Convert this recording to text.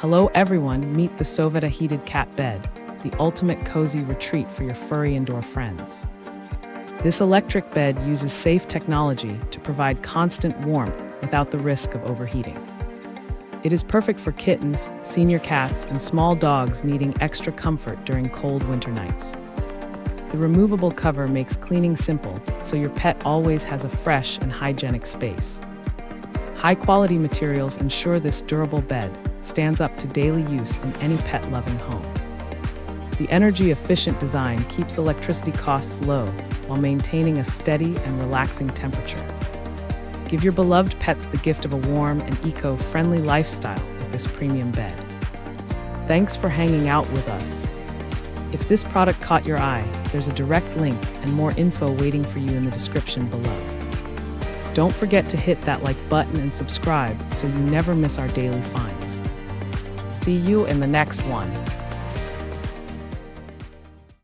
Hello everyone, meet the Sohveta Heated Cat Bed, the ultimate cozy retreat for your furry indoor friends. This electric bed uses safe technology to provide constant warmth without the risk of overheating. It is perfect for kittens, senior cats, and small dogs needing extra comfort during cold winter nights. The removable cover makes cleaning simple, so your pet always has a fresh and hygienic space. High-quality materials ensure this durable bed stands up to daily use in any pet-loving home. The energy-efficient design keeps electricity costs low while maintaining a steady and relaxing temperature. Give your beloved pets the gift of a warm and eco-friendly lifestyle with this premium bed. Thanks for hanging out with us. If this product caught your eye, there's a direct link and more info waiting for you in the description below. Don't forget to hit that like button and subscribe so you never miss our daily finds. See you in the next one.